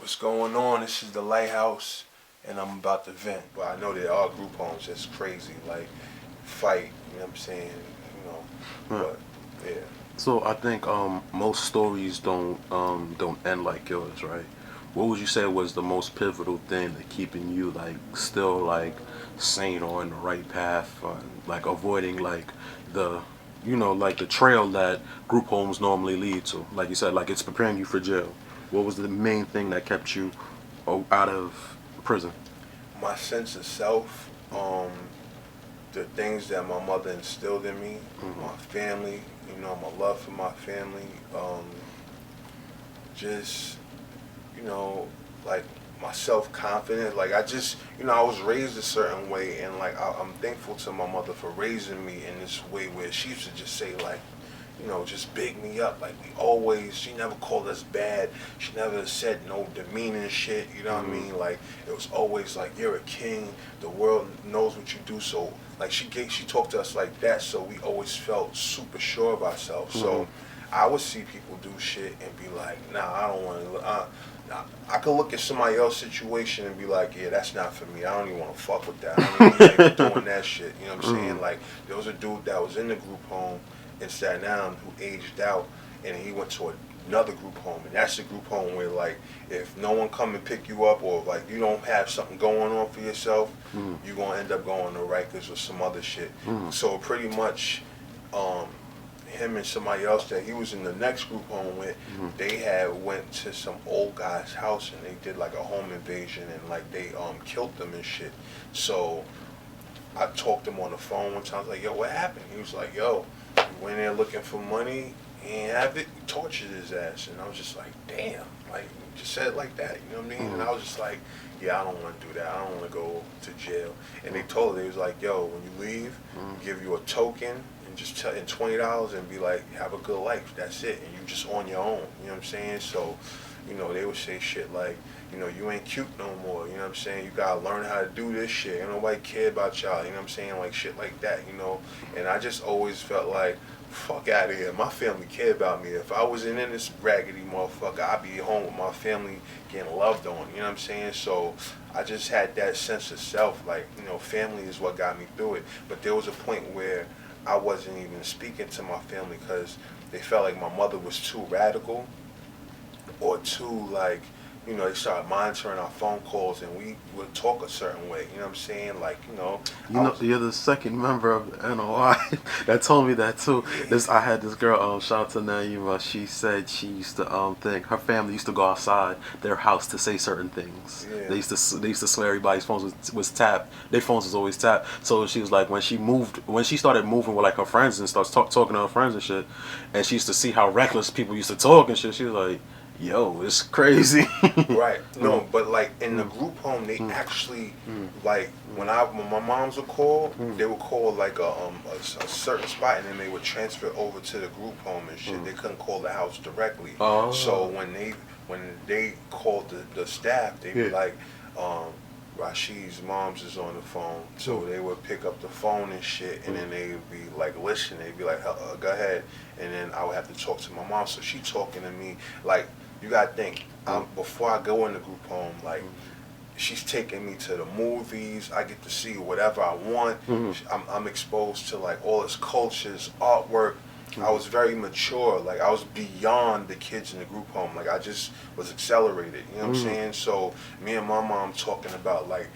What's going on? This is the Lighthouse, and I'm about to vent. But I know there are group homes that's crazy, like fight. You know what I'm saying? You know, Huh. but yeah. So I think most stories don't end like yours, right? What would you say was the most pivotal thing that keeping you like still like sane or on the right path, like avoiding like the like the trail that group homes normally lead to? Like you said, like it's preparing you for jail. What was the main thing that kept you out of prison? My sense of self, the things that my mother instilled in me, Hmm. my family. You know, my love for my family. Just you know, like my self confidence. Like I just, I was raised a certain way, and like I'm thankful to my mother for raising me in this way where she used to just say like, just big me up. Like we always, she never called us bad. She never said no demeaning shit. You know what I Hmm. mean? Like it was always like you're a king. The world knows what you do. So like she talked to us like that. So we always felt super sure of ourselves. Hmm. So I would see people do shit and be like, nah, I don't want to. I could look at somebody else's situation and be like, yeah, that's not for me. I don't even want to fuck with that. I don't even like doing that shit. You know what I'm saying? Hmm. Like, there was a dude that was in the group home in Staten Island who aged out, and he went to another group home, and that's the group home where like, if no one come and pick you up, or like you don't have something going on for yourself, Hmm. you're gonna end up going to Rikers or some other shit. Hmm. So pretty much, um, him and somebody else that he was in the next group home with, Hmm. they had went to some old guy's house and they did like a home invasion and like they killed them and shit. So I talked to him on the phone one time. I was like, yo, what happened? He was like, yo, we went there looking for money. He ain't have it. We tortured his ass. And I was just like, damn. Like, you just said it like that. You know what I mean? And Hmm. I was just like, yeah, I don't want to do that. I don't want to go to jail. And they Hmm. told her, they was like, yo, when you leave, Hmm. we give you a token and just tell in $20 and be like, have a good life. That's it. And you just on your own. You know what I'm saying? So, they would say shit like, you ain't cute no more. You know what I'm saying? You gotta learn how to do this shit. Ain't nobody care about y'all. You know what I'm saying? Like shit like that. And I just always felt like, fuck out of here. My family care about me. If I wasn't in this raggedy motherfucker, I'd be home with my family getting loved on. You know what I'm saying? So I just had that sense of self. Like, family is what got me through it. But there was a point where I wasn't even speaking to my family because they felt like my mother was too radical or two, like, they started monitoring our phone calls and we would talk a certain way. You know what I'm saying? Like, You I know, was, you're the second member of the NOI that told me that too. yeah, This I had this girl, shout out to Naima. She said she used to think her family used to go outside their house to say certain things. yeah, They used to swear everybody's phones was tapped. Their phones was always tapped. So she was like when she started moving with like her friends and starts talking to her friends and shit, and she used to see how reckless people used to talk and shit. She was like, "Yo, it's crazy." right. Mm, No, but like in the mm, group home, they mm, actually, mm, like, when my moms would call, mm, they would call like a certain spot and then they would transfer over to the group home and shit. mm. They couldn't call the house directly. So Oh, when they called the staff, they'd be yeah. like, um, Rashid's mom's is on the phone, Mm, so they would pick up the phone and shit, and mm, then they would be like, listen, they'd be like, go ahead, and then I would have to talk to my mom, so she talking to me, like, you gotta think, mm, before I go in the group home, like, mm, she's taking me to the movies. I get to see whatever I want. mm, I'm exposed to like all its cultures, artwork. I mm, was very mature. Like I was beyond the kids in the group home. Like I just was accelerated. You know what I'm mm, saying? So me and my mom talking about like,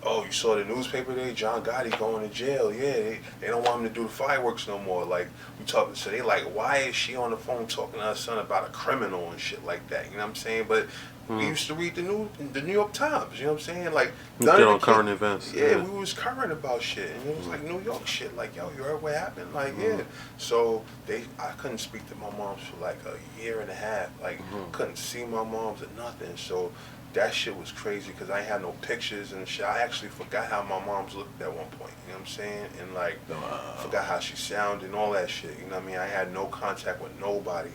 oh, you saw the newspaper today? John Gotti going to jail. Yeah, they don't want him to do the fireworks no more. Like we talking, so they like, why is she on the phone talking to her son about a criminal and shit like that? You know what I'm saying? But we mm. used to read the New York Times. You know what I'm saying? Like none Get of the on kids. current events. Yeah, Yeah. we was current about shit, and it was Mm, like New York shit. Like, yo, you heard what happened? Like, yeah. mm, So I couldn't speak to my moms for like a year and a half. Like, mm, couldn't see my moms or nothing. So that shit was crazy because I had no pictures and shit. I actually forgot how my mom's looked at one point. You know what I'm saying? And like, wow. forgot how she sounded and all that shit. You know what I mean? I had no contact with nobody,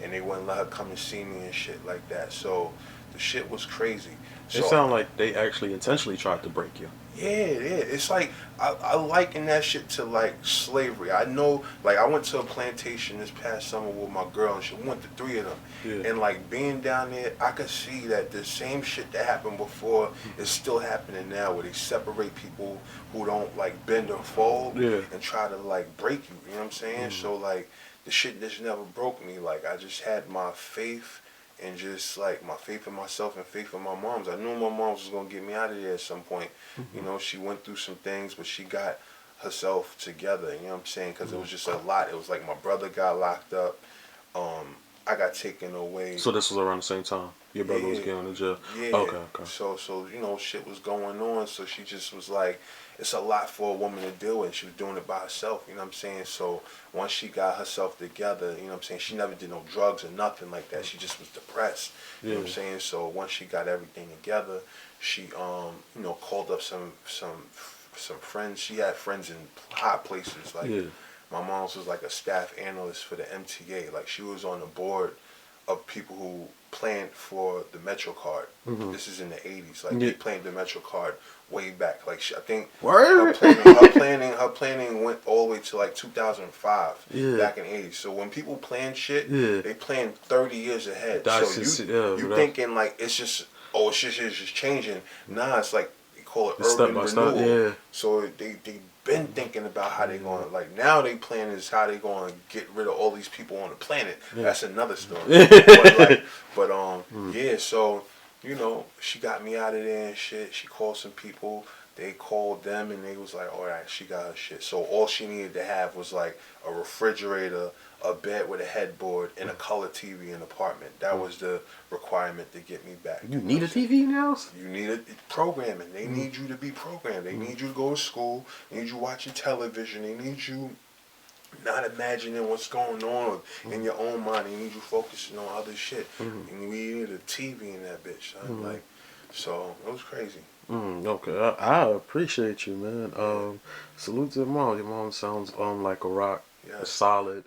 and they wouldn't let her come and see me and shit like that. So The shit was crazy. It So sounded like they actually intentionally tried to break you. yeah, yeah. It's like I liken that shit to like slavery. I know, like I went to a plantation this past summer with my girl, and she went to three of them. Yeah. And like being down there, I could see that the same shit that happened before is still happening now, where they separate people who don't like bend or fold Yeah. and try to like break you. You know what I'm saying? So like the shit just never broke me. Like I just had my faith and just like my faith in myself and faith in my mom's. I knew my mom's was gonna get me out of there at some point. You know, she went through some things, but she got herself together. You know what I'm saying? Because it was just a lot. It was like my brother got locked up. I got taken away. So this was around the same time your brother was Yeah, getting to jail. yeah. Okay, okay. So you know, shit was going on. So she just was like, it's a lot for a woman to deal with. She was doing it by herself. You know what I'm saying? So once she got herself together, you know what I'm saying, she never did no drugs or nothing like that. She just was depressed. You know what I'm saying? So once she got everything together, she you know, called up some friends. She had friends in high places. Like my mom's was like a staff analyst for the MTA. Like she was on the board of people who planned for the Metro card. This is in the 80s. Like they planned the Metro card way back. Like I think Word? her planning went all the way to like 2005 back in the 80s. So when people plan shit, they plan 30 years ahead. That's So you thinking like it's just it's just changing. Nah, it's like they call it urban renewal. So they been thinking about how they going to, like now they plan is how they going to get rid of all these people on the planet. That's another story. Yeah, so you know, she got me out of there and shit. She called some people. They called them and they was like, all right, she got her shit. So all she needed to have was like a refrigerator, a bed with a headboard, and a color TV in the apartment. That was the requirement to get me back. You need a TV in the house? You need a programming. They need you to be programmed. They need you to go to school. They need you watching television. They need you not imagining what's going on in your own mind. They need you focusing on other shit. And we needed a TV in that bitch, son. Like, so it was crazy. Okay, I appreciate you, man. Salute to your mom. Your mom sounds like a rock, Yes. solid.